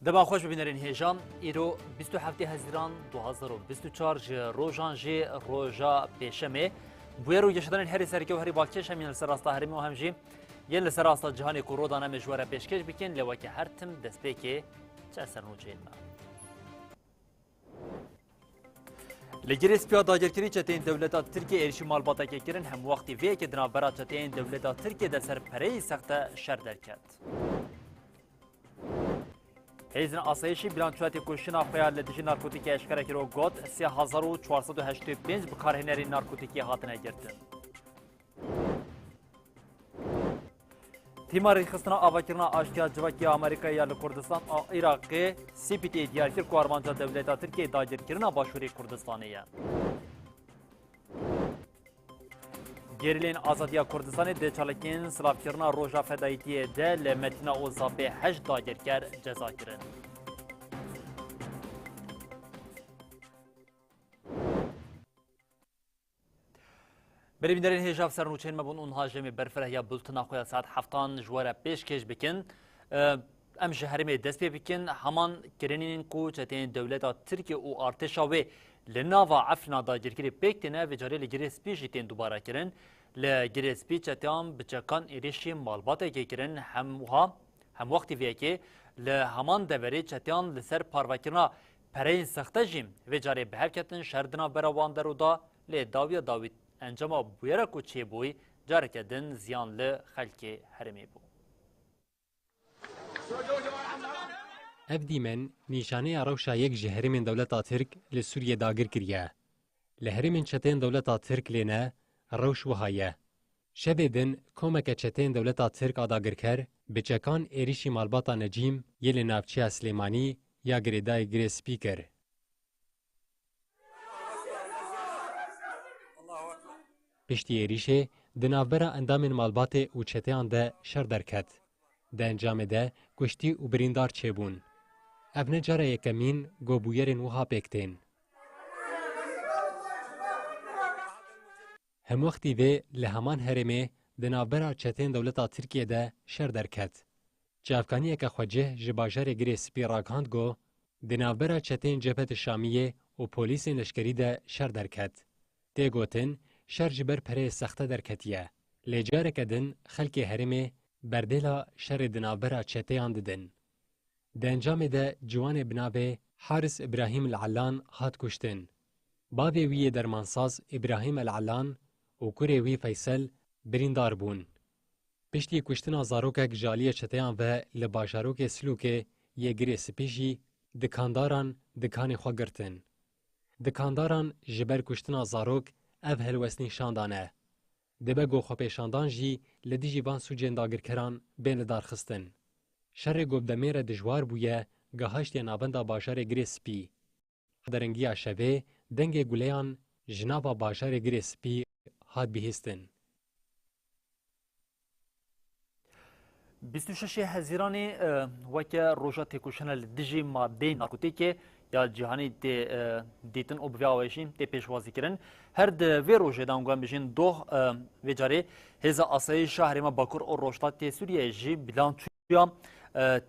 دما خوش ببینرین هیجان ایرو 27 هزیران 2024 روزان جی روزا پیشمه بویرو یشدن هری سرکی و هری باکچش همین لسراستا هری مهم جی ین لسراستا جهانی کورودا نام جواره پیشکش بکن لواکی هر تم دست پیکی چه اثر نوچین ما لجریس پیا داگرکری چتین دولتا ترکیه ارشی مالباتا که کرن هم وقتی وی که دنابرا چتین دولتا ترکیه در سر پری سخت شر درکت هیزن آسایشی بیلانچواتی کشتنا خیال لدیجی نارکوتیکی اشکره کرو گوت 3485 بکارهنری نارکوتیکی هاتنه گرتن. تیماری خستنا آواکرنا آشتیا جواکی آمریکا یا لکردستان عراقی CPT دیار کر کوارمانجا دولتا ترکیه داگر کرنا باشوری کردستانیه. گریلین آزادیا کردستان ده چالکین سلاف کرنا روژا فدایتی ده لمتنا اوزابه 8 داگر کر جزا کرن. بریم درین هجاب سرنوچین مبون اونها جمع برفره یا بلتنا خویا ساعت هفتان جواره پیش کش بکن ام شهرمی دست پی بکن همان کرنین کو چتین دولتا ترکیه و ارتشاوی لناوا عفنا داگرکری پیکتنه و جاری لگریس پیش جتین دوباره کرن لگریس پیش چتیان بچکان ایریشی مالباته که کرن هم وقتی ویه که لهمان دوری چتیان لسر پارواکرنا پرین سخته جیم و جاری به حرکتن شردنا براوان درو دا لداوی داوید انجام بویره کو چه بوی جاری کردن زیان لخلک حرمی بو اف دیمن نیشانه روشا یک جهرمین دولتا ترک لسوریه داگر کریه. لهرمین چتین دولتا ترک لینه روش وهایه. شبه دن کومک چتین دولتا ترک داگر کر بچکان ایریشی مالباتا نجیم یل نافچه سلیمانی یا گریدای گری سپیکر. پشتی ایریشه دنابرا اندامین مالبات و چتیان ده شر درکت. ده انجام ده گشتی و بریندار چه بون. ابن جاره یکمین گوبویرین وها پیکتین. هم وقتی وی لهمان هرمه دنابرا چتین دولتا ترکیه ده شر درکت. جافکانی که خوجه جباجر گری سپی راگهاند گو دنابرا چتین جبهت شامیه و پولیس لشکری ده شر درکت. تی گوتن شر جبر پره سخته درکتیه. لجاره کدن خلک هرمه بردلا شر دنابرا چتیان ددن. ده انجام ده جوان بنابه حارس ابراهیم العلان هات کشتن. باوی وی درمانساز ابراهیم العلان و کوری وی فیصل بریندار بون. پشتی کشتنا زاروکک جالی چتیان و لباجاروک سلوک یه گری سپیشی دکانداران دکان خوا گرتن. دکانداران جبر کشتنا زاروک اف هلوسنی شاندانه. دبه گو خواه شاندان جی لدی جیوان سوجین داگر کران بین لدار خستن. شر گوبدمیر دجوار بویه گهاشت نابندا باجار گریسپی. درنگی شوه دنگ گولیان جنابا باجار گریسپی هاد بیهستن. 26 هزیرانی وکه روژا تکوشنه لدیجی ماده نارکوتیکه یا جهانی دیتن او بیاویشین تی پیشوازی کردن هر د وی روزه دانگوام بجین دو وجاری هزا آسای شهر ما باکور او روشتات سوریه جی بیلانچویا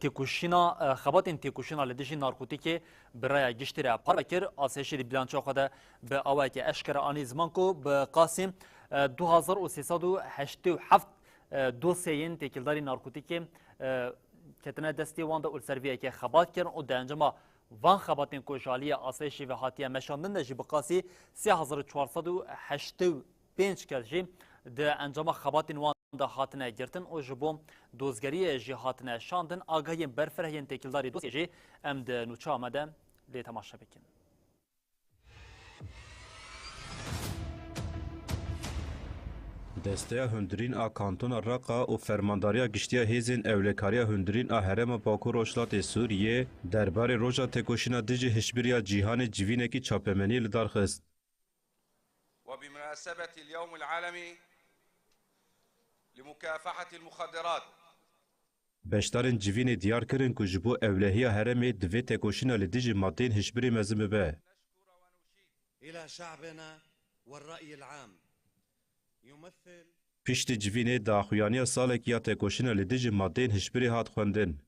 تکوشینا خبات تکوشینا لدیجی نارکوتیکی برای گشتره پارکر آسایشی بیلانچو خدا به آوای که اشکر آنی زمان کو به قاسم 2387 دوسیین تکیلداری نارکوتیکی کتنه دستی وانده اولسرویه که خبات کردن و دنجما وان خباتین کوشالی آسایشی و حاتیه مشاندن ده جی بقاسی 3485 کردجی ده انجام خباتین وان ده حاتنه گرتن و جبوم دوزگری جی حاتنه شاندن آگاهی برفرهین تکیلداری دوستی جی ام ده نوچه آمده لی تماشا بکن. دسته هندرین آ کانتون راقا و فرمانداریا گشتیا هیزین اولکاریا هندرین آ هرم باکو روشلات سوریه درباره روژا تکوشینا دیجی هشبریا جیهان جیوینکی چاپمنی لدارخست. وبمناسبة اليوم العالمي لمكافحة المخدرات بشتارن جیوین دیار کرن که جبو اولهیا هرم دوی تکوشینا لدیجی مادین هشبری مزم به. إلى شعبنا والرأي العام پشت جوینه داخویانی سالک یا تکوشینا لدیجی مادین هشبری هات خوندن.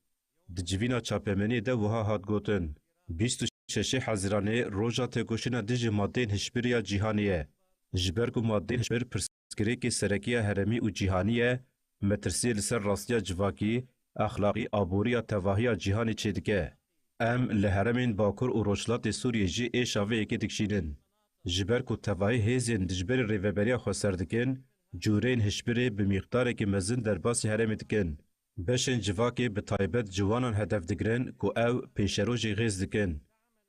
Di civîna çapemenî de wiha hat gotin. 26 Hezîranê roja têkoşîna dijî maddeyên hişbiriya cîhanî ye. Ji ber ku maddeyên hişbir pirsgirêkê serekiya heremî û cîhanî ye, metirsiyê li ser rastiya civakî, axlaqî, aboriya tevahiya cîhanê çêdike. Em li heremên Bakur û Rojhilatê Sûriyê jî êşa vê yekê dikişînin. Ji ber ku tevahî hêzên dijberê rêveberiya xwe ser dikin, cûreyên hişbirê bi mîqdarekî mezin derbasî heremê dikin. Beşên civakê bi taybet ciwanan hedef digirin ku ew pêşerojê xêz dikin.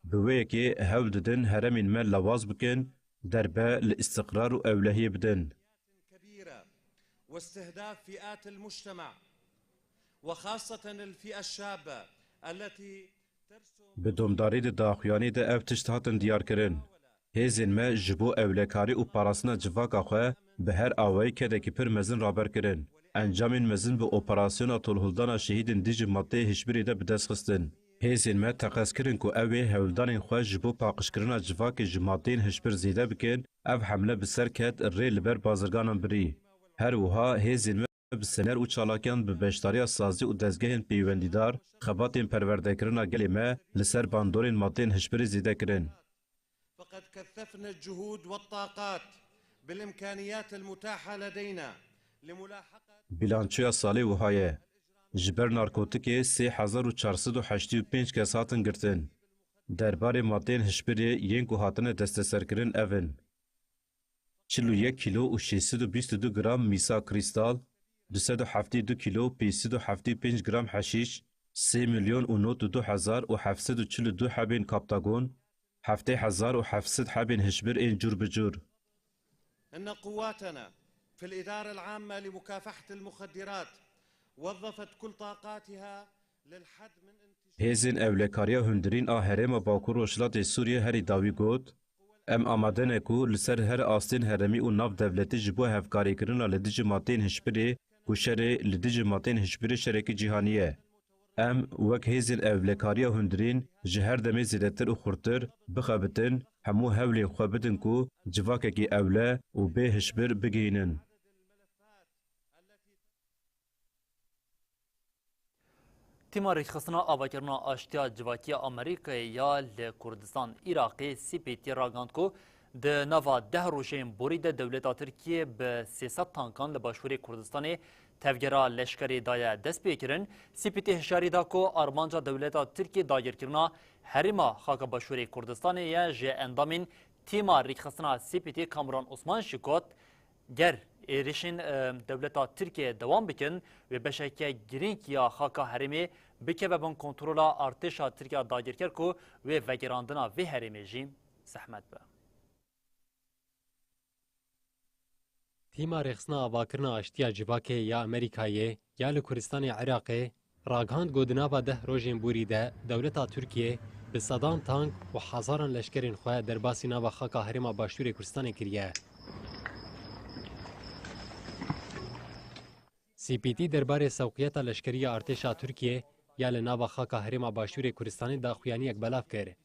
Bi wê yekê hewl didin heremên me lawaz bikin, derbe li istiqrar û ewlehiyê bidin. كبيرة واستهداف فئات المجتمع وخاصة الفئة الشابة التي ترسم Bi domdarî di daxuyanî de ev tişt hatin diyarkirin. Hêzên me ji bo ewlekarî û parastina civaka xwe bi her awayî kedekî pir mezin raberkirin. Encamên mezin bi operasyona tolhuldana şehîdên dijî maddeyê hişbirê de bi dest xistin. Hêzên me teqez kirin ku ew ê hewldanên xwe ji bo paqijkirina civakê ji maddeyên hişbir zêde bikin, ev hemle bi ser ket rê li ber bazirganan birî. Her wiha hêzên me bi sener û çalakiyan bi beşdariya sazî û dezgehên peywendîdar, xebatên perwerdekirina gelê me li ser bandorên maddeyên hişbirê zêde kirin. فقد كثفنا الجهود والطاقات بالإمكانيات المتاحة لدينا لملاحقة Bilançoya salê wiha ye. Ji ber narkotîkê 3485 kes hatin girtin. Derbarê maddeyên hişbirê yên ku hatine desteserkirin ev in. 41 kilo û 622 gram mîsa krîstal, 272 kilo 575 gram heşîş, 3 milyon û 92 hezar û 742 hebên kaptagon, 7700 hebên hişbir ên cur bi cur. أن قواتنا في الإدارة العامة لمكافحة المخدرات وظفت كل طاقاتها للحد من انتشار Hêzên ewlekariya hundirîn a Herêma Bakur Rojhilatê Sûriyê herî dawî got, em amade ne ku li ser her astên heremî û navdewletî ji bo hevkarîkirina li dijî maddeyên hişbirê ku şerê li dijî maddeyên hişbirê şerekî cîhanî ye. Em wek hêzên ewlekariya hundirîn ji her demê zêdetir û xurtir bixebitin, hemû hewlên xwe bidin ku civakekî ewle û bê hişbir bigihînin. تیما ریخستنا آواکرنا آشتیا جواکی امریکای یا لکردستان عراقی سیپیتی راگاند کو د نوا ده روشین بوری د دولت ترکیه به 300 تانکان لباشوری کردستان تفگرا لشکری دایه دست بیکرن سیپیتی هشاری دا کو آرمانجا دولت ترکیه دایر کرنا هریما خاک باشوری کردستان یا جه اندامین تیما ریخستنا سیپیتی کامران عثمان شکوت گر ایریشین دولت ترکیه دوام بکن و بشکه گرینک یا خاکا هرمی بکه و بون کنترولا ارتشا ترکیه دایر کرد کو و وگراندنا و هرمی جیم زحمت به. تیما رخصنا آواکرنا آشتیا جواکه یا امریکایه یا لکردستان عراقی راگهاند گودنابا ده روژین بوری ده دولتا ترکیه به صدان تانک و هزاران لشکرین خواه در باسی ناوا خاکا هرما باشور کردستان کریه. CPT درباره سوقیت لشکری ارتشا ترکیه یا لناوا خاکا هرما باشور کردستان داخویانی یک بلاف کرد.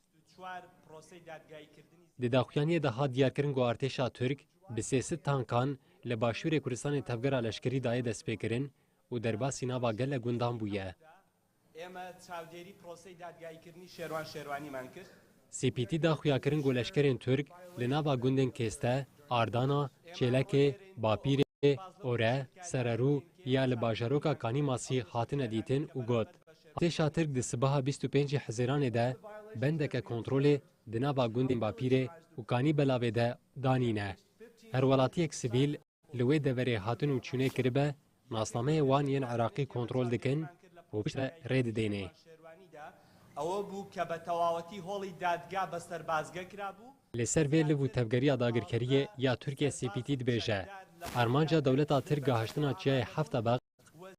د داخویانی ده ها دیارکرین گو ارتشا ترک به 300 تانکان لباشور کردستان تفگر لشکری دای دست پیکرین و در باسی ناوا گل گندان بویه. CPT داخویا کرین گو لشکرین ترک لناوا گندن کسته، آردانا، چلکه، باپیر اوره، سررو یا لباجاروکا کانی ماسی هاتن دیتن و گوت. ارتشا ترک د صبح 25 حزیران ده بندک کنترل دنابا گندن باپیره و کانی بلاوه ده دانینه. هر ولاتی یک سیویل لوی دوری هاتن و چونه کربه ناسنامه وان ین عراقی کنترل دکن و پشت رید دینه. او بو که به تواوتی هولی دادگاه بستر بازگه کرابو لسر ویل و تفگری داگرکریه یا ترکیه CPT دبیجه. ارمانجا دولتا ترک هشتنا چیای هفته باق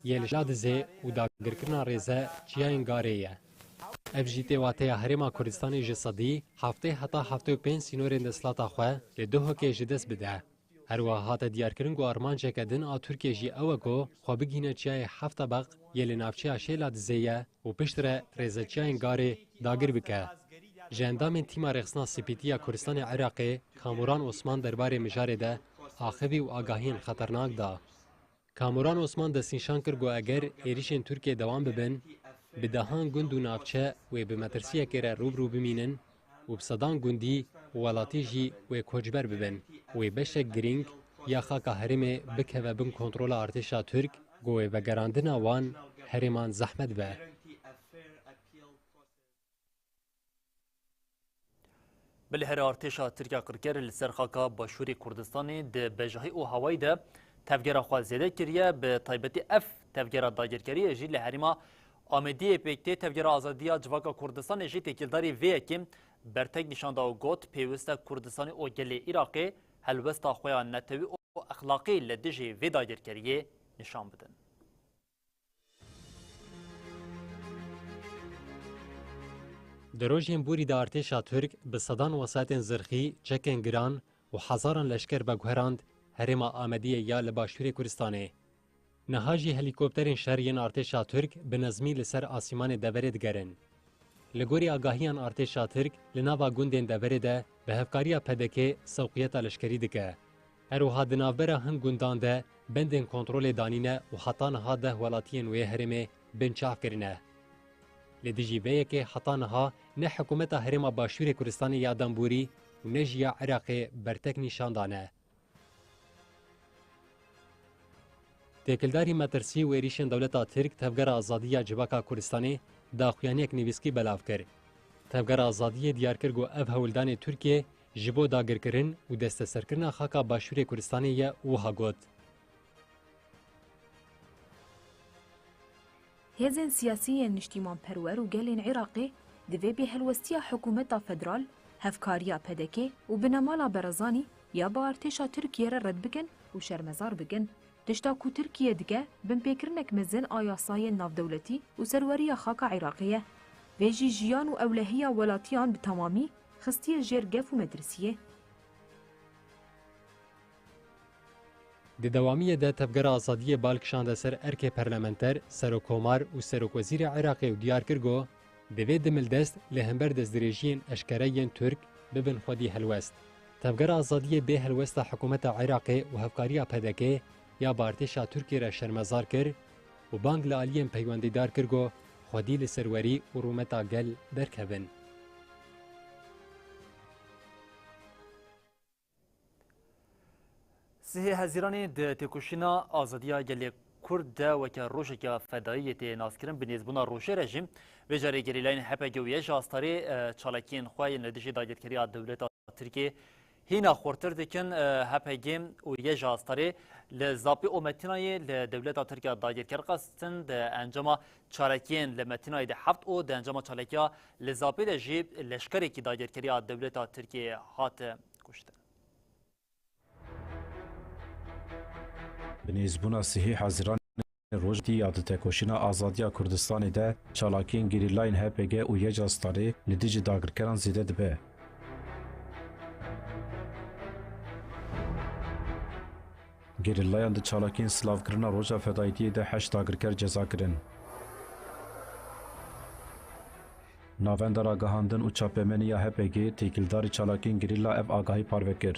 یلجاد زی و داگرکرنا ریزه چیای انگاریه. افجیتی واته هرما کردستان جسدی هفته حتا هفته و 5 سینورین دسلاتا خواه لدو هکه جدس بده. هر وقت دیارکرین گو ارمانجا کدن آ ترکیه جی اوگو خواه بگینه چیای هفته باق یل نافچه شیلاد زیه و پشتره ریزه چیای انگاری داگر بکه. جندام تیما رخصنا سپیتیا کردستان عراقی کاموران عثمان درباره مجاره ده آخوی و آگاهین خطرناک دا. کاموران عثمان دستنشان کرد گو اگر ایریشن ترکیه دوام ببن بدهان گوند و نافچه و به مترسیه که روبرو بمینن و بصدان گوندی ولاتی جی و کوچبر ببن و بشک گرینگ یا خاکا هرمه بکه و بن کنترول ارتشا ترک گوه و گراندن وان هرمان زحمت به. بله هر ارتشا ترکیه کرکر لسر خاکا باشوری کردستانی ده بجاهی او هوایی ده تفگیرا خواه زیده کریه به طایبتی اف تفگیرا داگرکریه جی لحریما آمدی پیکتی تفگیرا آزادیا جواکا کردستان جی تکیلداری وی اکیم برتک نشانده و گوت پیوسته کردستانی او گلی عراقی هلوستا خواه نتوی او اخلاقی لدجی وی داگرکریه نشان بدن. دروژین بوری دا ارتشا ترک به صدان وسایتین زرخی چکن گران و هزاران لشکر بگوهراند هرما آمدیه یا لباشوری کردستانه. نهاجی هلیکوپترین شهرین ارتشا ترک به نظمی لسر آسیمان دورید گرن. لگوری آگاهیان ارتشا ترک لناوا گوندین دورده به هفکاریا پدکه سوقیتا لشکری دکه. اروها دناوبرا هن گوندان ده بندین کنترول دانینه و حتان ها ده ولاتین وی هرمه بنچاف کرنه. لدیجی ویه که حتانها نه حکومت هرما باشور کردستان یادان بوری و نه جیا عراق برتک نشان دانه. تکلداری مترسی و ایریشن دولتا ترک تفگر آزادی جباکا کردستانی داخویانی یک نویسکی بلاف کرد. تفگر آزادی دیار کرد و اف هولدان ترکیه جبو داگر کرن و دست سرکرنا خاکا باشور کردستانی یا وها گوت. هزین سیاسی نشتیمان پرور و گلین عراقی دوی به هلوستیا حکومت فدرال هفکاریا پدکه و بنمالا برزانی یا با ارتشا ترکیه را رد بکن و شرمزار بکن. دشتا کو ترکیه دیگه بن پیکرنک مزن آیاسای ناف دولتی و سروریا خاکا عراقیه. ویجی جیان و اولهیا ولاتیان به تمامی خستی جرگف و مدرسیه. د دوامی ده تفگر آزادی بالکشان سر ارک پرلمنتر سروکومار و سروکوزیر عراقی و دیار کرگو دوی دمل دست لهمبر دزدریجین اشکرین ترک ببن خودی هلوست. تفگر آزادی به هلوست حکومت عراقی و هفکاریا پدکه یا بارتشا ترکی را شرمزار کر و بانگ لالیم پیوندی دار کرگو خودی لسروری و رومتا گل درکبن. سه هزیرانی ده تکوشینا آزادیا گلی کرد و که روشک فداییت ناسکرین بنیزبونا روشه رژیم و جاری گریلاین هپگی و یه آستاری چالکین خواهی ندیشی داگرکری دولت ترکیه هینا خورتر دکن هپگی و یه آستاری لزاپی اومتینای لدولت ترکیه داگرکر قصدن ده انجام چالکین لمتینای ده هفت او ده انجام چالکیا لزاپی ده جیب لشکری که داگرکری دولت ترکیه هات کشتن. بنیزبونا سیهی حزیران روژدی یاد تکوشینا آزادیا کردستانی ده چالاکین گریلاین هپگه و یه جاستاری لدیج داگرکران زیده دبه. گریلایان ده چالاکین سلاف کرنا روژا فدایتی ده 8 داگرکر جزا کرن. ناوندار آگاهاندن و چاپمنیا هپگه تیکلداری چالاکین گریلا اف آگاهی پاروکر.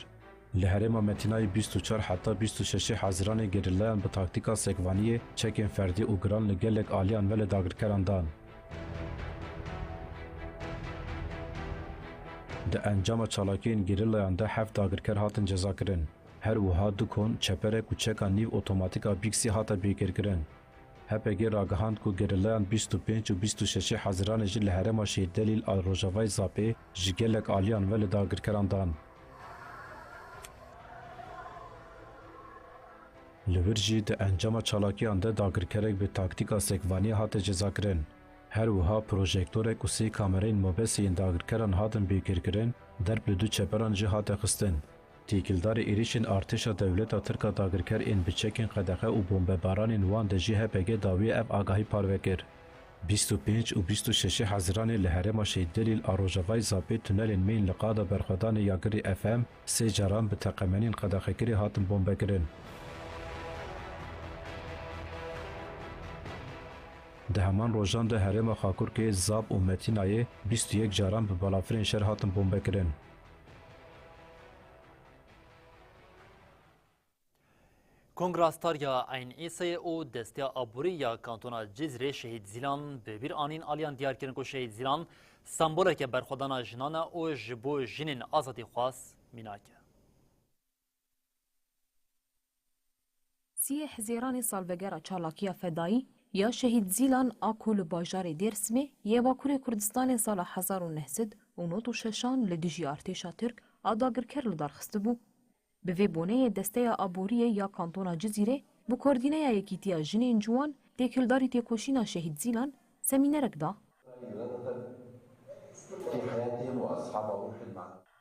لهرما متینای 24 حتی 26 حزیران گریلایان به تاکتیکا سکوانی چکن فردی و گران لگلک آلیان ول داگرکران دان. ده انجام چالاکین گریلایان ده 7 داگرکر هاتن جزا کرن. هر وها دکون چپرک و چکا نیو اوتوماتیکا بیکسی هاتا بیکر کرن. هپگی راگهاند کو گریلایان 25 و 26 حزیران جی لهرما شهید دلیل آل روژاوای زاپی جگلک آلیان ول داگرکران دان. لورجی ده انجام چالاکی آنده داگرکرک به تاکتیکا سکوانی هات جزا کرن. هر وها پروژکتورک و سی کامرین موبسین داگرکران هاتن بیکر کرن درب لدو چپران جی هات خستن. تیکلدار ایریشن ارتشا دولتا ترکا داگرکر این بچکین قدخه و بمبباران وان ده جی هپگه داوی اف آگاهی پاروکر. 25 و 26 حزیران لهرما شهید دلیل آروژاوای زاپی تونل مین لقادا برخودان یاگری اف ام سی جران به تقمنین قدخه کری هاتن بمبه کرن. ده همان روزان ده هرم خاکور که زاب و متینای 21 جاران به بالافرین شهر هاتن بمبه کرن. کنگراستاریا عین عیسی او دستیا آبوری یا کانتونا جزره شهید زیلان به بیر آنین آلیان دیار کردن که شهید زیلان سمبوله که برخودانا جنانا او جبو جنین آزادی خواست میناکه. 30 حزیران سالوگرا چالاکیا فدایی یا شهید زیلان آکول باجار دیرسمه یه واکور کردستان سال 1900 و نوتو ششان لدیجی ارتشا ترک آداگر کرل دارخسته بو. به وی بونه دسته آبوریه یا کانتونا جزیره بو کردینه یا یکیتیا جنین جوان تیکلداری تیکوشینا شهید زیلان سمینرک دا.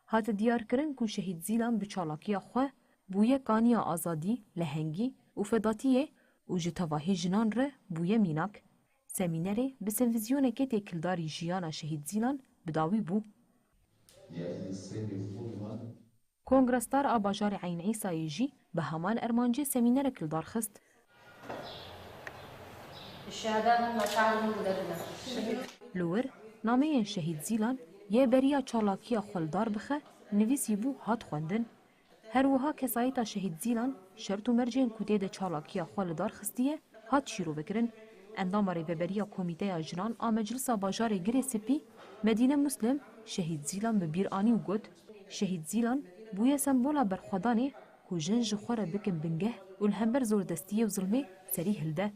هات دیار کرن کو شهید زیلان به چالاکیا خواه بویه کانیا آزادی لهنگی و فداتیه و جتواهی جنان ره بویه میناک. سمینره به سنویزیونه که تیکلداری جیانا شهید زیلان بداوی بو. کنگرستار آباجار عین عیسایی جی به همان ارمانجی سمینر کلدار خست. لور نامه شهید زیلان یه بریا چالاکیا خلدار بخه نویسی بو هات خوندن. هر وها کسایتا شهید زیلان شرط و مرجین کده ده چالاکیا خلدار خستیه هات شیرو بکرن. انداماری به بریا کمیته اجران آمجلس آباجار گری سپی مدینه مسلم شهید زیلان به بیر آنی و گد شهید زیلان بویه سمبولا برخودانه که جنج خوره بکن بنگه و الهمبر زور دستیه و ظلمه سری هلده.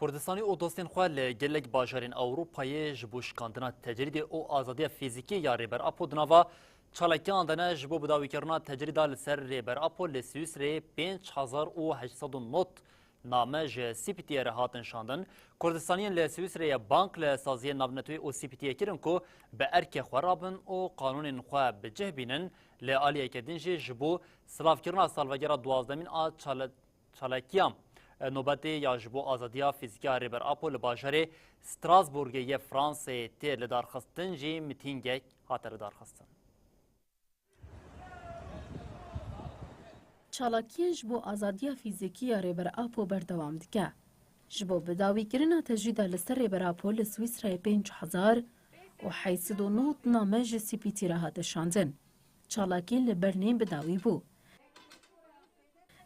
کردستانی او دوستین خواه لگلک باجارین اوروپای جبو شکاندنا تجرید او آزادی فیزیکی یا ریبر اپو دناوا چالکیان دنه جبو بداوی کرنا تجرید لسر ریبر اپو لسویس ری 5809 نامه ج سی پی تی هاتن شاندن. کردستانیان لسویس ری بانک لسازی نابنتوی او سی پی تی کرن کو به ارک خرابن او قانون خواه بجه بینن لعالیه کدین جبو سلاف کرنا سالوگرا 12 آ چالکیان نوبتی یا جبو آزادیا فیزیکی ریبر اپو لباجره ستراسبورگ یه فرانسه تی لدارخستن جی میتینگک هاتر لدارخستن. چالاکی جبو آزادیا فیزیکی ریبر اپو بردوام دکه. جبو بداوی کرنا تجرید لسر ریبر اپو لسویس رای 5000 و 809 نامه جی سی پی تی را هات شاندن. چالاکی لبرنین بداوی بو.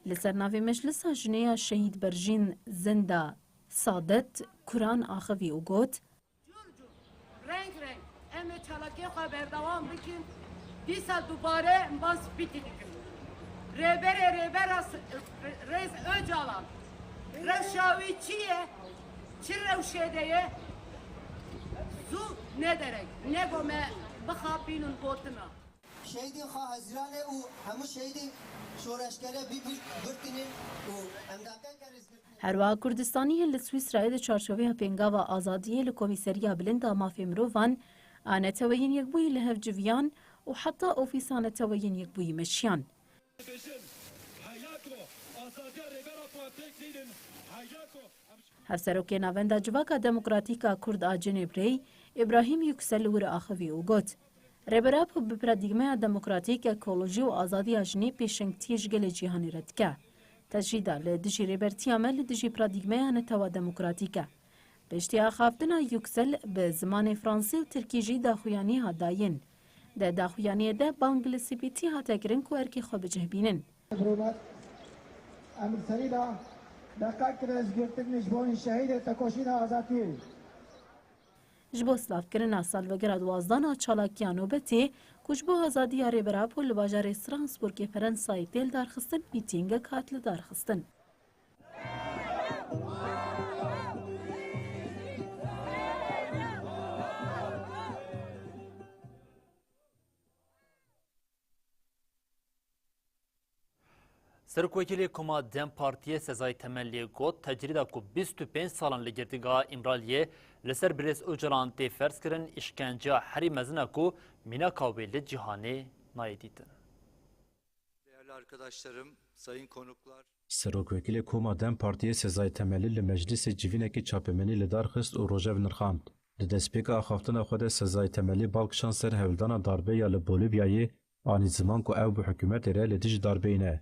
لسر ناوی مجلسا جنیا شهید برژین زنده سادت کران آخوی او گوت رنگ اما چالاکی خواه بردوام بکن 20 سال دوباره باز بیتی دکن ریبر ریز öcalan رشاوی چیه؟ چی روشیده زو ندرک نگومه بخابینون بوتنا شهیدی خواه هزرانه او همو شهیدی شورشگره بی برتنین و امداکن کرز هروا کردستانی لسویس رای ده چارچوبه پنگا و آزادیه لکومیسریا بلندا مافی مروفان آنه توین یک بوی لحف جویان و حتی اوفیسان توین یک بوی مشیان. هفسروکی ناوندا جواکا دموکراتیکا کرد آجن بری ابراهیم یکسل ور آخوی او گوت. ریبراب به پرادیگمه دموکراتیک اکولوژی و آزادی اجنی پیشنگتیج گل جهانی ردکه. تجریده لدیجی ریبرتی عمل لدیجی پرادیگمه نتوا دموکراتیکه. بشتی آخافتنا یکسل به زمان فرانسی و ترکیجی داخویانی ها داین. ده داخویانی ده بانگل سیپیتی ها تگرن که ارکی خواب جهبینن. امیر سریلا دقیق رزگرتک نجبون شهید تکوشین آزادی. جبو سلاف کرنا سالوگرا 12 چالاکیا نوبتی کجبو آزادی ریبرا پول باجار ستراسبورگ فرانسای تیل دارخستن میتینگ کاتل دارخستن. سرکوکیلی کما دم پارتیه سزای تملی گوت تجریده کو 25 سالان لگردگاه امرالیه لسر بریس اوجلان تی فرس کرن اشکنجه حری مزنه کو مینا کاویل جهانی نایدیدن. Değerli arkadaşlarım, sayın konuklar. سروکوکیل کوما دم پارتیه سزای تملی لمجلس جوینکی چاپمنی لدارخست و روژه ونرخاند. Di destpêka axaftina xwe de sezayê temelî balkişan ser hevldana darbe ya li Bolîvyayê anî ziman ku ew bi hikûmetê re li dijî darbeyê ne.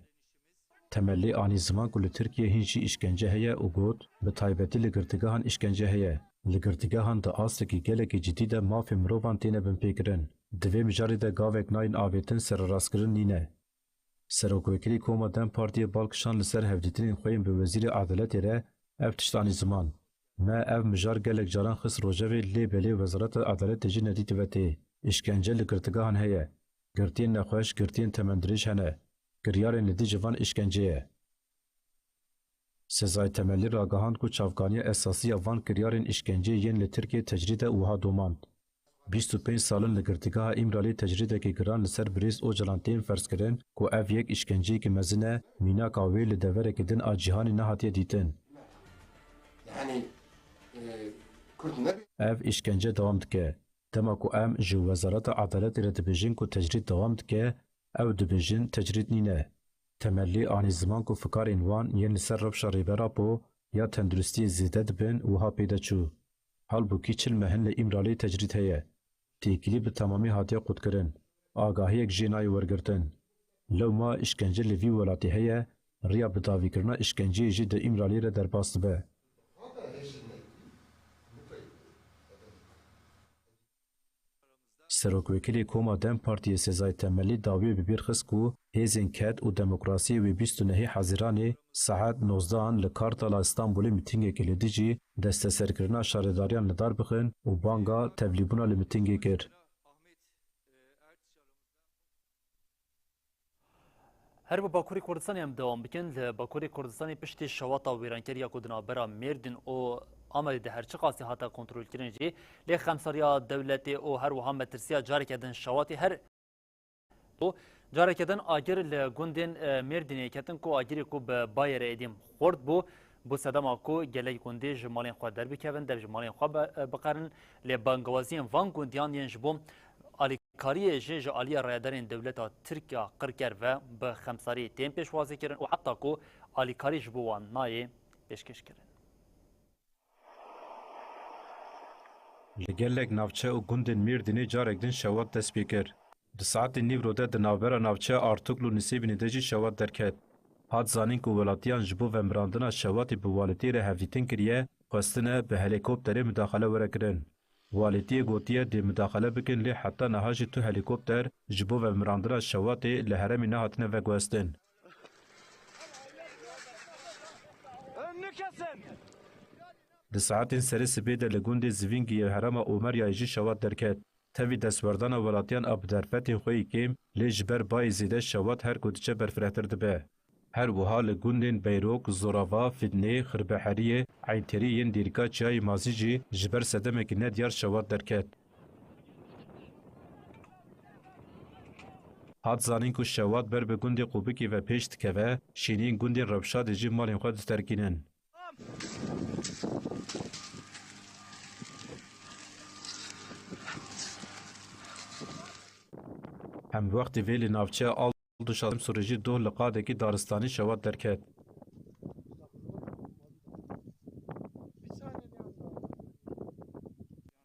Temelî anî ziman ku li Tirkiye hîn jî îşkence heye û got bi taybetî li girtîgehan îşkence heye. Li girtîgehan di astekî gelekî cidî de mafê mirovan têne binpêkirin. Di vê mijarê de gavek nayên avêtin serrastkirin nîne. Serokwekirî Koma Dem Partiyê Balkişan li ser hevdîtinên xwe yên bi Wezîrê Adeletê re ev tişt anî ziman. Me ev mijar gelek caran xist rojevê lê belê Wezareta Adeletê jî nedîtîve tê. İşkence li girtîgehan heye. Girtiyên nexweş, girtiyên temendirêj hene. Giryarên li dijî van îşkence ye. Sezayê temelî ragihand ku çavkaniya esasî ya van giryarên îşkenceyê yên li Tirkiye tecrîd e wiha domand. 25 salin li girtîgeha İmralê tecrîdekî giran li ser Birêz Öcalan tên ferskirin ku ev yek îşkenceyekî mezin e, mînaka wê li deverekî din a cîhanê nehatiye dîtin. Ev îşkence dewam dike. Dema ku em ji Wezareta Adeletê re dibêjin ku tecrîd dewam dike, ew dibêjin tecrîd nîne. Temellî anî ziman ku fikarên wan yên li ser rewşa rêbera po ya tenduristiyê zêde dibin wiha pêde çû. Halbûkî çil mehin li İmralê tecrîd heye. Têkilî bi temamî hatiye qutkirin. Agahiyek jê nayê wergirtin. Lewma îşkence li vî welatê heye, riya bidavîkirina îşkenceyê jî di İmralê re derbas dibe. Serokwekirî Koma Dem Partiyê Sezayê Temelî dawiyê bi bîr xist ku hêzên ket û demokrasiyê wê 29 Hezîranê saet 19 li Kartala Stenbolê mîtingekê li dijî desteserkirina şaredariyan li dar bixin û banga tevlîbûna li mîtingê kir. Her bu Bakurê Kurdistanê em devam bikin. Li Bakurê Kurdistanê piştî şewata wêrankeriya ku di navbera Mêrdîn û Amedê de her çi qasî hata kontrolkirin jî lê xemsariya dewletê û her wiha metirsiya carekê din şewatê her carekê din agir li gundên Mêrdînê ketin ku agirê ku bi bayerê êdîm xort bû bu sedema ku gelek gundê ji malên xwe derbikevin dev ji malên xwe biqerin lê bangewaziyên van gundiyan yên ji bo alîkariyê jê ji aliya rayadarên dewleta Tirkiya qirker ve bi xemsariyê tên pêşwazî kirin û heta ku alîkarî ji bo wan nayê pêşkêş kirin. Li gelek navçe û gundên Mêrdînê carek din şewat dest pê kir. Di saetên nîvro de di navbera navçe Artuklu Nisêbînê de jî şewat derket. Hat zanîn ku welatiyan ji bo vemirandina şewatê bi waletî re hevdîtin kiriye, xwestine bi helîkopterê midaxele were kirin. Waletiyê gotiye dê midaxele bikin lê heta niha jî tu helîkopter ji bo vemirandina şewatê li herêmê nehatine vegwestin. Di saetên serê sibê de li gundê Zivîngiyê herêma Omeryayê jî şewat derket. Tevî destwerdana welatiyan a bi derfetên xwe yê kêm lê ji ber bayê zêde şewat her ku diçe berfirehtir dibe. Her wiha li gundên Beyrok, Zorava, Fidnê, Xirbeheriyê, Eynterî yên dêrîka çiyayê mazî jî ji ber sedemekî nediyar şewat derket. Hat zanîn ku şewat ber bi gundê Qubikê ve pêş dikeve, şîniyên gundên Rewşadê jî malên xwe diterkînin. Hem wextê vê li navçeya Alduşa Demsûrê jî doh li qadekî daristanî şewat derket.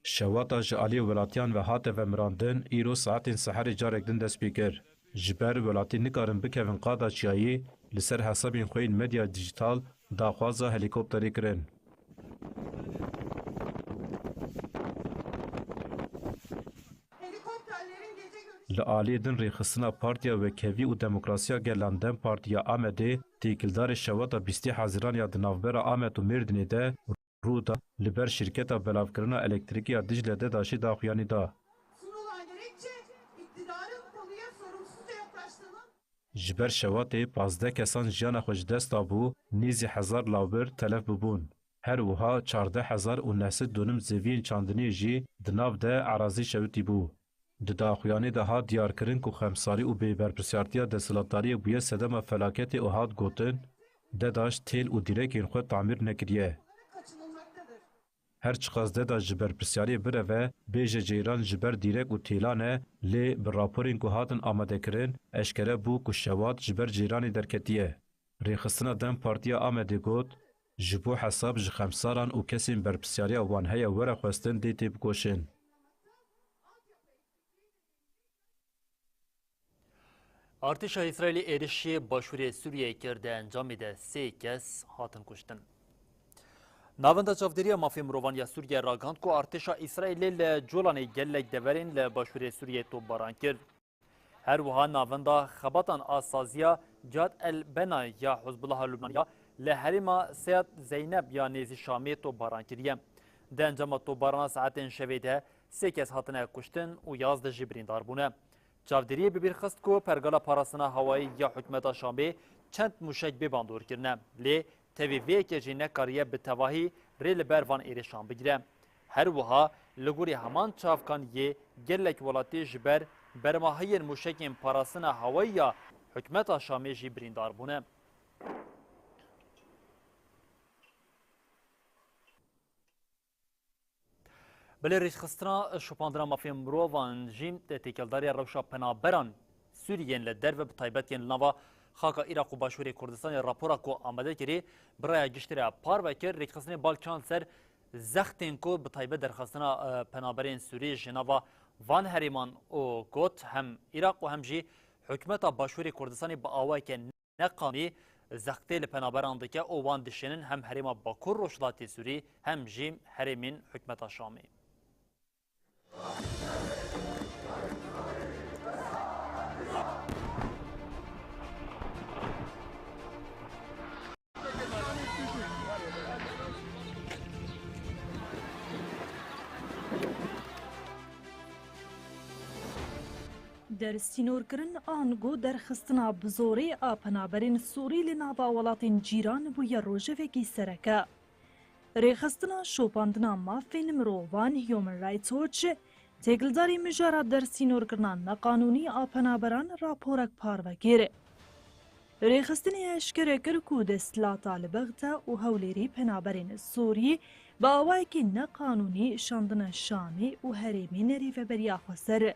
Şewata ji aliyê welatiyan ve hate vemirandin îro saetên seherê carek din dest pê kir. Ji ber welatî nikarin bikevin qada çiyayê li ser hesabên xwe yên medya dijîtal daxwaza helîkopterê kirin. Li aliyê din rêxistina Partiya Wekevî û Demokrasiya Gelan Dem Partiya Amedê têkildarê şewata 20 Hezîran ya di navbera Amed û Mêrdînê de rû da li ber şîrketa belavkirina elektrîkî ya Dicle'de daşî daxuyanî da. Ji ber şewatê 15 kesan jiyana xwe ji dest dabû, nîzî hezar lawbir telef bibûn. Her wiha 14,902 zêviyên çandiniyê jî di nav de erazî şewitî bû. Di daxuyanê de hat diyarkirin ku xemsarî û bêberpirsartiya desthilatdariyê bûye sedema felaketê û hat gotin, dedaş têl û dîrekên xwe tamîr nekiriye. Her çiqas deda ji berpirsariyê bireve, bêje ceyran ji ber dîrek û têlan e, lê bi raporên ku hatin amadekirin, eşkere bû ku şewat ji ber ceyranê derketiye. Rêxistina Dem Partiya Amedê got, ji bo hesab ji xemsaran û kesên berpirsiyariya wan heye were xwestin dê tê bikoşin. ارتشا اسرائیل êrişê başûrê Sûriyeyê kir di encamê de 3 kes hatin kuştin. Navenda çavdêriya mafê mirovan ya Sûriye ragihand ku artêşa İsraîlê li Colanê gelek deverên li başûrê Sûriyeyê topbaran kir. Her wiha navenda xebatan a saziya Cihad el-Bena ya Hizbullah Lubnaniya li herêma Seyed Zeynep ya Nêzî Şamê topbaran kiriye. Di encama topbarana saetên şevê de 3 kes hatine kuştin û 11 jî birîndar bûne. Çavdêriyê bibîr xist ku pergala parastina hewayî ya hikûmeta Şamê çend mûşek bêbandor kirine. Lê tevî vê yekê jî nekariye bi tevahî rê li ber van êrişan bigire. Her wiha li gorî heman çavkaniyê gelek welatî ji ber bermahiyên mûşekên parastina hewayî ya hikûmeta Şamê jî birîndar bûne. Bilê rêşxistina şopandina mafên mirovan jî têkeldariya rewşa penaberan Sûriyeyên li derve bi taybetên li nava xaka Iraq û Başûrê Kurdistanê rapora ku amade kirî biraya giştîreya par vekir rêşxistinê balkan ser zextên ku bi taybet derxistina penaberên Sûriyê ji nava van herêman û got hem Iraq û hem jî hikûmeta Başûrê Kurdistanê bi awayeke neqanî zextê li penaberan dike û wan dişênin hem herêma Bakur Rojhilatê Sûrî hem jî herêmên hikûmeta Şamê. Derstînorkirin ango derxistina bi zorê a penaberên Sûrî li nava welatên cîran bûye rojevekî sereke. Rêxistina şopandina mafên mirovan Human Rights Watch têkildarî mijara derstînorkirina neqanûnî a penaberan raporek parvekir. Rêxistinê eşkere kir ku desthilata li Bexda û Hewlêrî penaberên Sûrî bi awayekî neqanûnî şandina Şamê û herêmên rêveberiya xwe ser.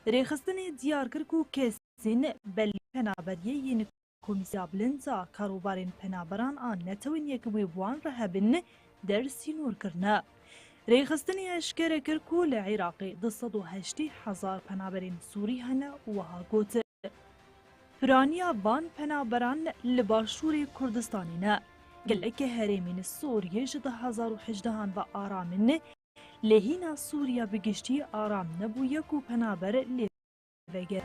Rêxistinê diyar kir ku kesên belî penaberiyê yên Komîsya Bilind a Karobarên Penaberan a netewên yekî wan re hebin dersînor kirine. Rêxistinê eşkere kir ku li Iraqê 280,000 penaberên Sûrî hene û wiha got. Piraniya van penaberan li Başûrê Kurdistanê ne. Gelekî herêmên Sûriyê ji 2018 ve aramin lehîna Sûriya bi giştî aram nebûye ku penaber lê vege.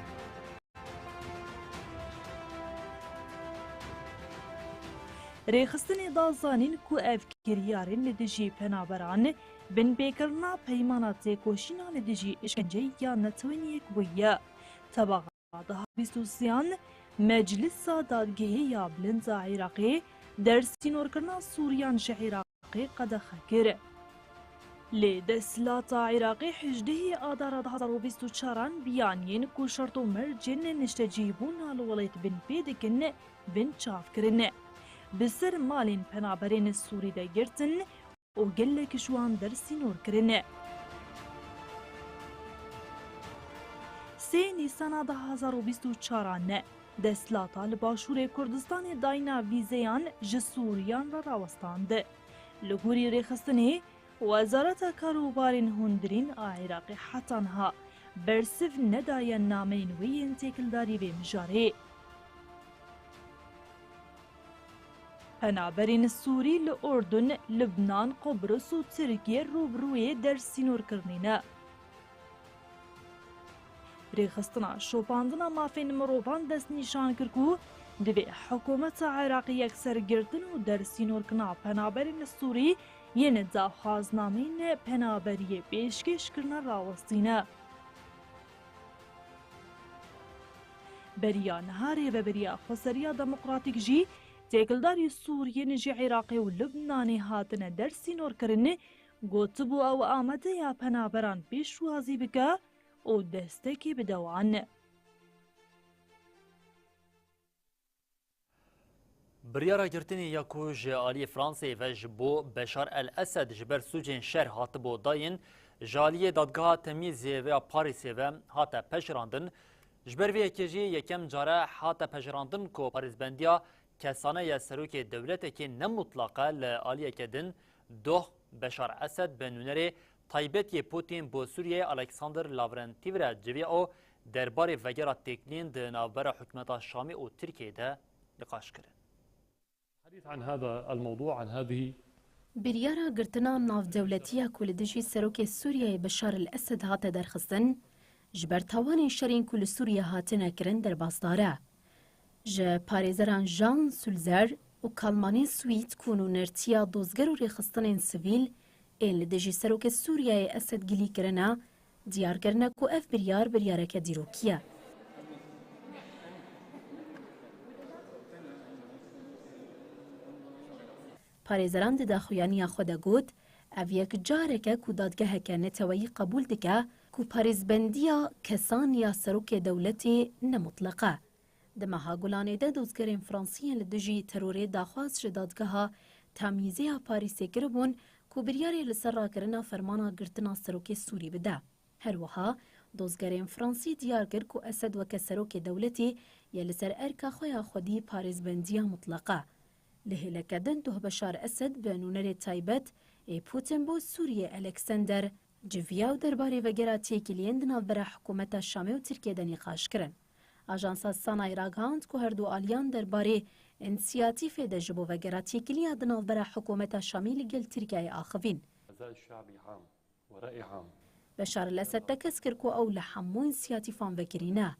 Rêxistinê da zanîn ku ev kiryarên li dijî penaberan bin bêkirina peymana têkoşîna li dijî işkenceyê ya netewên yek bûye. Tebaxa daha 23 Meclisa Dadgehê ya Bilind a Iraqê derstînorkirina Sûriyan ji Iraqê qedexe kir. Lê desthilata Iraqê 18 Adara 2024 biyaniyên ku şert û mercên niştecîbûna li welatê bin pê dikin bin çavkirin. Bi ser malên penaberên Sûrî de girtin û gelekî ji wan dersînor kirin. 3 Nîsana 2024 ne desthilata li Başûrê Kurdistanê dayîna vîzeyan ji Sûriyan re rawestand. Li gorî rêxistinê Wezareta Karobarên Hundirîn a Iraqê hetanha bersiv nedaye nameyên wê yên têkildarî vê mijarê. Penaberên Sûrî li Ordun, Libnan, Qobrus û Tirkiye rûbirûyê dersînorkirinê ne. Rêxistina şopandina mafên mirovan destnîşan kir ku divê hikûmeta Iraqê yeksergirtin û dersînorkirina penaberên Sûrî yên daxwaznameyên penaberiyê pêşkêşkirina rawestîne. Beriya niha rêveberiya Xweseriya Demokratîk jî têkildarî Sûriyên ji Iraqê û Libnanê hatine dersînorkirin gotibû ew amadeya penaberan pêşwazî bike û destekê bide wan. Biryara girtinê ya ku ji aliyê Fransayê ve ji bo Beşar el-Esed ji ber sûcên şer hatibo dayên ji aliyê dadgeha Temîzê ve ya Parîsê ve hate peşirandin. Ji ber vê yekê jî yekem care hate peşirandin ku parêzbendiya کسانه یا سروک دولت که نمطلقه لآلیه کدن دوه بشار اسد به نونر تایبت پوتین بو سوریه الکساندر لاورنتیو را جوی او درباره وگرات تکلین ده نوبر حکومت شامی و ترکیه ده نقاش کرد. الحديث عن هذا الموضوع عن هذه بریارا گرتنا ناف دولتیه کل دجی سروک سوریه بشار الاسد هات درخستن جبر توان شرین کل سوریه هاتنه کرن در بازداره. ج پارێزەران ژان سولزەر و کاڵمانین سوید کوون و نەرتیا دۆزگەر و ڕێخستنên سڤیل ên li dijî serokê Sûriyeyê Esedgilîkirina diyarkirine ku ev biryareke dîrokî ye. Parêzeran di daxuyaniya xwe de got ev yek careke ku dadgeheke neteweyî qebûl dike ku parêzbendiya kesan ya serokê dewletê nemutleqe. Di meha Gulanê de dozgerên Fransiyên li dijî terorê daxwaz ji dadgeha tamîzeya Parîsê kiribûn ku biryarê li ser rakirina fermana girtina serokê Sûrî bide. Her wiha dozgerên Fransî diyar kir ku Esed weke serokê dewletê ye li ser erka xwe ya xwedî parêzbendiya mutleqe. Li hêlekedin duh Beşar Esed bi nûnerê taybet ê Putin bo Sûriyê Alexander civiya û derbarê vegera têkiliyên di navbera hikûmeta Şamê û Tirkiyeyê de nîqaş kirin. Ajansa Sanayî ragihand ku her du aliyan derbarê înisiyatîfê de ji bo vegera têkiliya di navbera hikûmeta Şamî li gel Tirkiyeyê axivîn. Beşar el-Esed te kes kir ku ew li hemû înisiyatîfan vekirîne.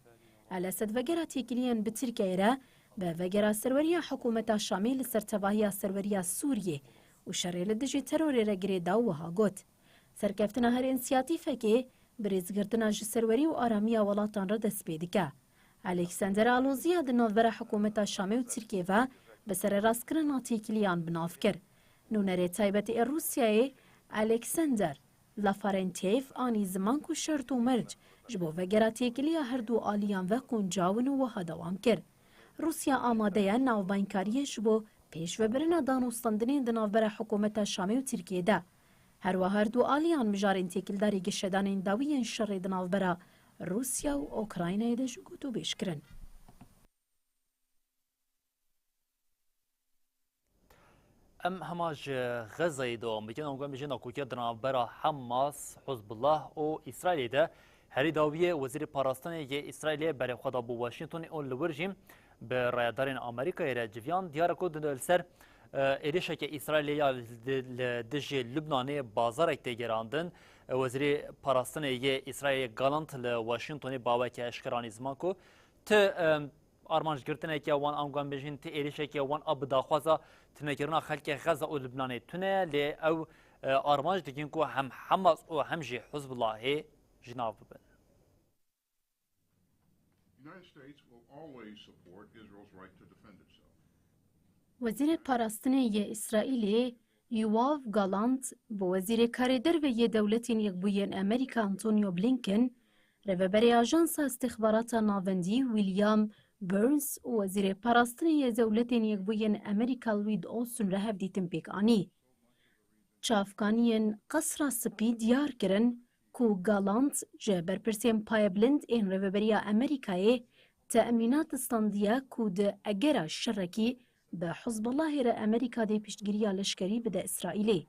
El-Esed vegera têkiliyên bi Tirkiyeyê re bi vegera serweriya hikûmeta Şamê li ser tevahiya serweriya Sûriyê û şerê li dijî terorê re girê da wiha got. Serkeftina her înisiyatîfekê birêzgirtina ji serwerî û aramiya welatan re dest pê dike. Alexander Aloziya di navbera hikûmeta Şamê û Tirkiyeyê ve bi serêrastkirina têkiliyan binav kir. Nûnerê taybetê ê Rûsyayê Alexander Lafarentiev anî ziman ku şert û merc ji bo vegera têkiliya her du aliyan ve qûncawin û wiha dewam kir. Rûsya amade ye navbayinkariyê ji bo pêşvebirina danûstandinên di navbera hikûmeta Şamê û Tirkiyeyê de. Her wiha her du aliyan mijarên têkildarî gişedanên dawî yên şerê di navbera Rusya û Ukraynayê de ji got û bêj kirin. ام هماج غزه دو میگن اونگام میگن اکوکیا دنابرا حماس حزب الله و اسرائیل ده هری داویه وزیر پاراستان یه اسرائیل برای خدا بو واشنگتن اون لورجیم به رایدارین آمریکا را جویان دیار کو دلسر ایریشه که اسرائیل یا دژ لبنان بازار اکتگراندن وزیر پاراستان یه اسرائیل گالانت ل واشنگتن باوی که اشکرانی زمان کو ت آرمانج گرتنه که وان آنگام بجین تی ایریشه که وان آب داخوازا تنکرنا خلک غزه و لبنان تونه لی او آرمانج دیگین کو هم حماس و هم جی حزب الله جناب بن. وزیر پاراستنê İsraîlê Yoav Gallant bi wezîrê karê derve yê dewletên Yekbûyên Amerîka Antonio Blinken, rêveberê Ajansa Stixbarata Navendî William Burns û wezîrê parastinê yê dewletên Yekbûyên Amerîka Lloyd Austin re hev dîtin pêk anî. Çavkaniyên qesra spî diyar kirin ku Gallant ji berpirsên payebilind ên rêveberiya Amerîkayê teemînat standiye ku di egera şerekî bi Hizbullahê re Amerîka dê piştgiriya leşkerî bide İsraîlê.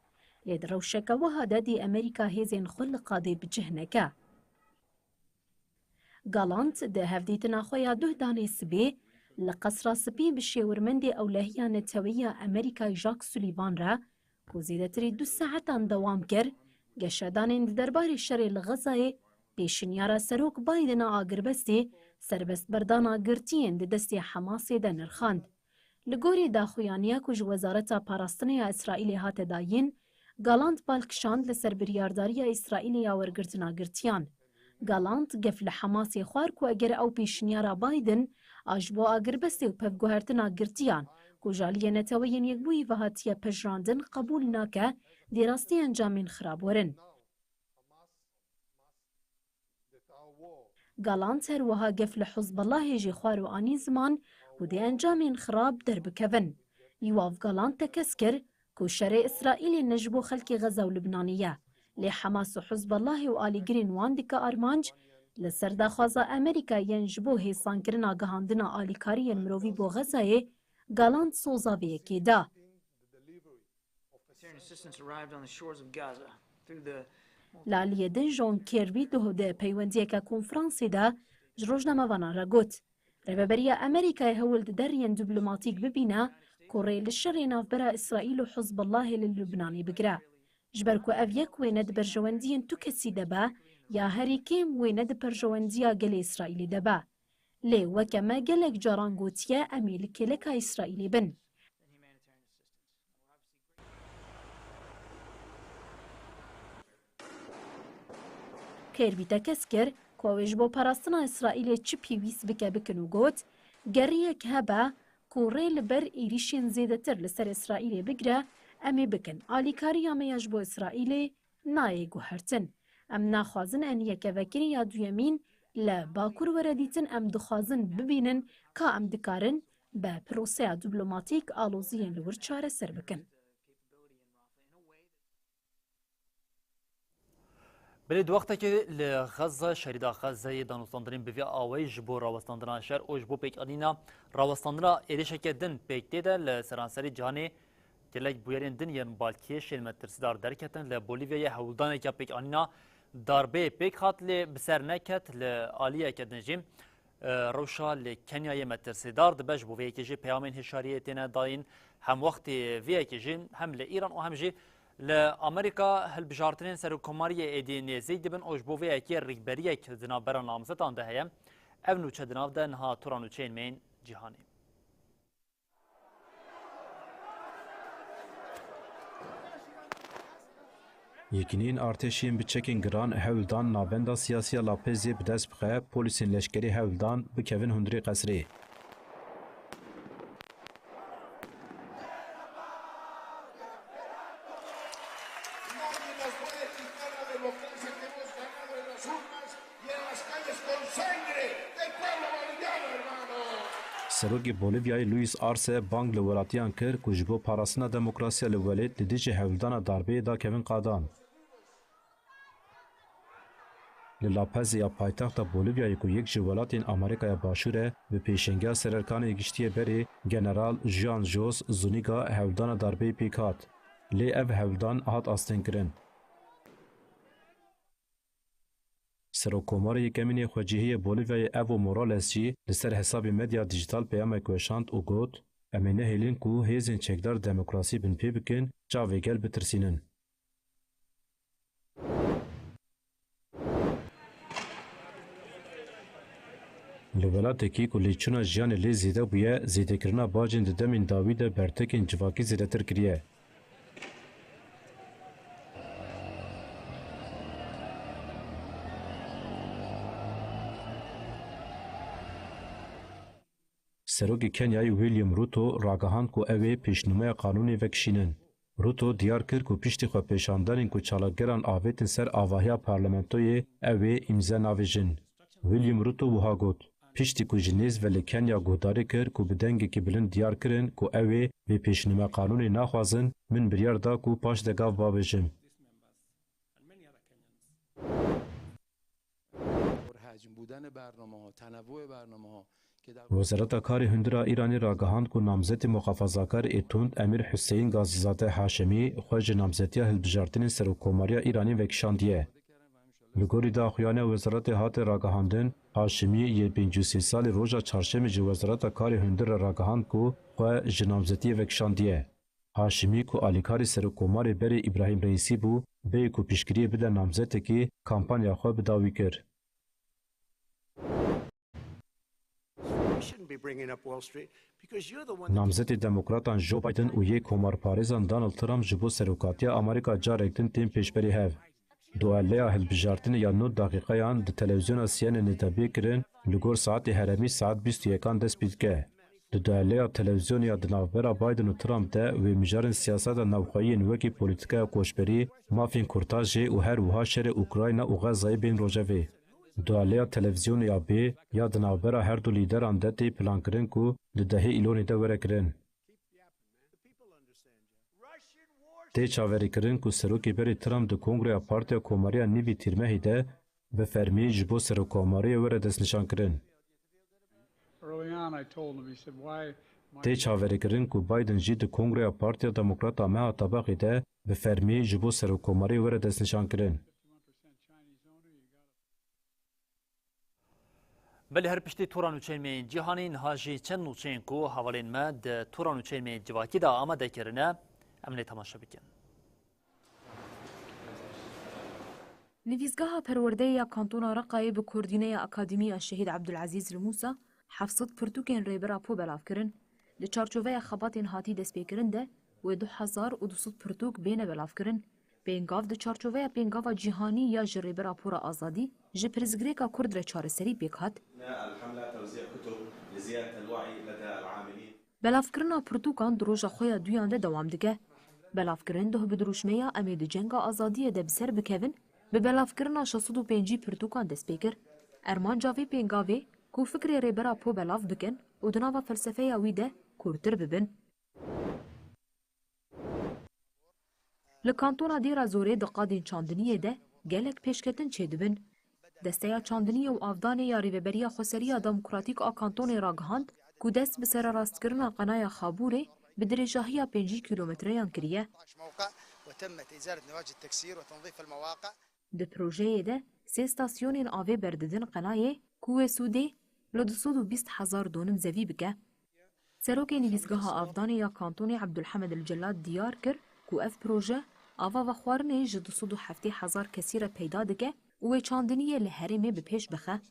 Lê di rewşeka wiha de dê Amerîka hêzên xwe li qadê bicih neke. Gallant di hevdîtina xwe ya duh danê sibê li qesra spî bi şêwirmendê ewlehiya neteweyiya Amerîkayê Jacques Sullivan re ku zêdetirî 2 saetan dewam kir, geşedanên di derbarê şerê li Xezayê pêşinyara Serok Biden'a agirbestê serbestberdana girtiyên di destê Hemasê de nirxand. Li gorî daxuyaniya ku ji Wezareta Parastinê ya İsraîlê hate dayîn, Gallant balkişand li ser biryardariya İsraîlê ya wergirtina girtiyan. Gallant gef li Hemasê xwar ku eger ew pêşinyara Biden a ji bo agirbestê û pevguhertina girtiyan ku jaliyê neteweyên Yekbûyî ve hatiye pejrandin qebûl nake, dê rastî encamên xirab werin. Gallant her wiha gef li Hizbullahê jî xwar û anî ziman ku dê encamên xirab derbikevin. Yoav Gallant te kes kir ku şerê İsraîlê ne ji bo xelkê Xeza û Lubnanê ye. Lê Hemas û Hizbullahê û alîgirên wan dike armanc li ser daxwaza Amerîkayê yên ji bo hêsankirina gihandina alîkariyên mirovî bo Xezayê گالاند سۆزاوەیەکی دا. لالیەدن ژۆن کێربی دهودە پەیوەندیەکە کۆنفرانسیدا ji rojnamevanan re got rêveberiya Amerîkayê hewil di deriyên dîplomîtîk bibîne ku rê li şerê navbera İsraîl û Hizbullahê li Lubnanê bigire ji ber ku ev yek wêne di berjewendiyên tu kesî de be ya herî kêm wêne di perjewendiya gelê İsraîlê de be. Lê weke me gelek caran gotiye em ê li kêleka İsraîlê bin. Kêrbî te kes kir ku ew ê ji bo parastina İsraîlê çi pêwîst bike bikin û got geriyek hebe ku rê li ber êrişên zêdetir li ser İsraîlê bigire em ê bikin. Alîkariya me ya ji bo İsraîlê nayê guhertin. Em naxwazin eniyeke vekiriya duyemîn li Bakur were dîtin em dixwazin bibînin ka em dikarin be proseya dîplomîtîk aloziyên li wir çareser bikin. بلي دوقتك لغزة شريدة غزة دانوستاندرين بفي آوي جبو راوستاندران شهر او جبو بيك أدينا راوستاندرا إيريشك دن بيك تيدا لسرانسري جهاني تلاك بويرين دن ين بالكيش المترسدار دركتن لبوليفيا هولداني كا بيك أدينا داربي بيك خات لبسر نكت لآلية كدنجيم روشا لكنيا يمترسدار دبش بو في كيجي بيامين هشاريتنا داين هم وقت في كيجي هم لإيران وهم جي لأمريكا هالبجارتين سر كمارية إدين زيد بن أوجبوفي أكير ريبرية كدنا برا نامزتان ده هيا أبنو چدناف ده نها تورانو چين مين جهاني یکینین ارتشین بچکین گران هولدان ناوندا سیاسی لاپزی بدست بخه پولیسین لشکری هولدان بکوین هندری قصری سروگی بولیویای لوئیس آرسه بانگ لولاتیان کر که جبو پاراسنا دموکراسیا لولید لدیج هولدان داربه دا کوین قادان. للاپز یا پایتخت بولیویای که یک جولاتین آمریکای باشوره به پیشنگا سررکان گشتی بری جنرال ژان ژوس زونیگا هولدان داربه پیکات. لی اف هولدان هات آستین کرن. سروکوماری کمینی خوجیهی بولیویای ایو مورالس جی لسر حساب مدیا دیجیتال پیام کوشاند او گوت امینه هیلین کو هیزن چکدار دموکراسی بن پی بکن جاوی گل بترسینن. لولات کی کو لیچونا جیان لی زیده بویه زیده کرنا باجن دمین داوید برتکین جواکی زیده تر کریه. سروگی کنیای ویلیام روتو راگهان کو اوی پیشنمه قانونی وکشینن. روتو دیار کر کو پیشتی خو پیشاندارین کو چالاگران آویتن سر آواهیا پارلمنتوی اوی امضا ناویجن. ویلیام روتو وها گوت پیشتی کو جنیز ولی کنیا گوداری کر کو بدنگی کی بلند دیار کرن کو اوی به پیشنمه قانونی ناخوازن من بریار دا کو پاش دگاو بابجم. وزارت کار هندرا ایرانی راگهاند کو نامزد محافظه‌کار ایتوند امیر حسین غازیزاده هاشمی خوش نامزدی هلبجارتین سروکوماریا ایرانی وکشاندیه. لگوری دا خویانه وزارت هات راگهاندن هاشمی یه 53 سال روزا چهارشنبه جو وزارت کار هندرا راگهاند کو خوش نامزدی وکشاندیه. هاشمی کو آلیکاری سروکوماری بری ابراهیم رئیسی بو به کو پیشگیری بده نامزد کی کمپانیا خو بداوی کرد. نامزد دموکراتان جو بایدن و یک کمرپارزان دانالد ترامپ جبو سروکاتیا آمریکا جارکتن تیم پیشبری هف. دوالیا هلبجارتن یا 9 دقیقه یان د تلویزیون سیان نتابی کرن لگور ساعت هرمی ساعت 21 دست پیدکه. دوالیا تلویزیون یا دناوبرا بایدن و ترامپ ده و مجارن سیاست نوخایی نوکی پولیتیکا کوشبری مافین کورتاجی و هر وها شر اوکراین و غزه بین روجوی. دوالیا تلویزیون یا بی یا دناوبرا هر دو لیدران دتی پلان کرن کو دهه ایلونی ده وره کرن. تی چاوری کرن کو سروکی بری ترامپ دو کنگره پارتیا کوماریا نیوی تیرمهی ده به فرمی جبو سروکوماری وره دست نشان کرن. Tê çaverêkirin ku Biden jî di Kongreya Partiya Demokrata meha tabaqê de bi fermî ji bo serokkomarî were destnîşankirin. بله هر پشتی توران و چین می جهانی نهاجی چند نوچین کو حوالین ما د توران و چین می جواکی دا آماده کرنه امنی تماشا بکن. نویزگاه پرورده یا کانتونا رقای به کوردینه اکادمی شهید عبدالعزیز رموسا حفظت پرتوکین ریبرا پو بلاف کرن لچارچوه خباتین هاتی دست بیکرن ده و 2200 پرتوک بین بلاف کرن پینگاف د چارچوه پینگاف جهانی یا جریبرا پورا آزادی جه پرزگریکا کرد را چارسری بیکات الحملة توزيع كتب لزيادة الوعي لدى العاملين. بلافکرنا پرتوکان دروژا خویا دویان ده دوام دگه. بلافکرن ده بدروشمیا امید جنگا آزادی ده بسر بکوین به بلافکرنا 605 پرتوکان دست بیکر. ارمان جاوی پینگاوی کو فکر ریبرا پو بلاف بکن و دناوا فلسفه یاوی ده کورتر ببن. لکانتونا دیرا زوره دقادین چاندنیه ده گلک پیشکتن چه دبن. دسته چاندنی و آفدان یا ریوبریا خسریا دموکراتیک آکانتون راگهاند که دست به سر راست کرنا قنای خابوره به درجاهی 5 کیلومتریان کریه. وتمت إزالة نواجذ التكسير وتنظيف المواقع. ده پروژه ده 3 استاسیون آوه برددن قنای کوه سوده لدسود و 20,000 دونم زوی بکه. سروک نویزگاه آفدان یا کانتون عبدالحمد الجلاد دیار کر که اف پروژه آوا و خوارنه جدسود و 70,000 کسی را پیدا دکه و چاندنیه لحرمه به پیش بخه.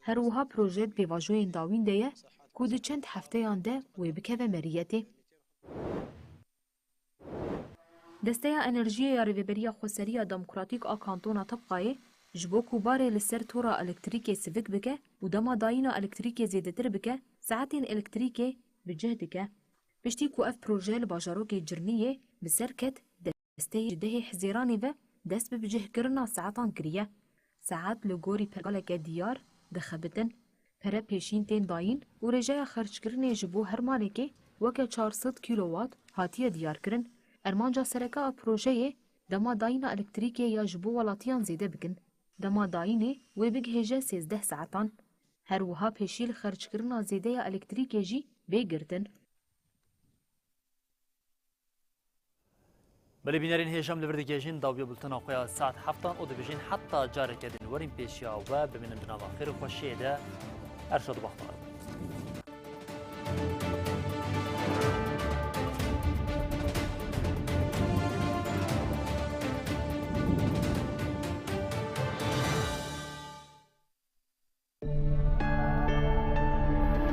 هر وها پروژه پیواجوین داوین دیه که ده چند هفته یانده و بکه و مریته. دسته انرژی یا ریوبریا خسریا دموکراتیک آکانتونا طبقایه جبو کوباره لسر تورا الکتریکی سویک بکه و دما داینا الکتریکی زیدتر بکه ساعتین الکتریکی بجه دکه. پشتی که اف پروژه لباجاروک جرنیه بسر کت دسته جده حزیرانی و دست بجه کرنا ساعتان کریه. ساعت لگوری پرگالک دیار دخبتن پره پیشین تین داین و رجای خرج کرنه جبو هر مالکه وکه 400 کیلووات هاتیه دیار کرن. ارمانجا سرکا پروژه دما داینا الکتریکی یا جبو ولاتیان زیده بکن. دما داینه و بگهجه 13 ساعتان. هر وها پیشیل خرج کرنا زیده الکتریکی جی بگردن. بله بینرین هیجم لبردگیجین داویه بلتنا خویا ساعت هفتان او دبیجین حتی جاره کردین ورین پیشیا و ببینن دناوا خیر و خوشیه ده ارشاد بختار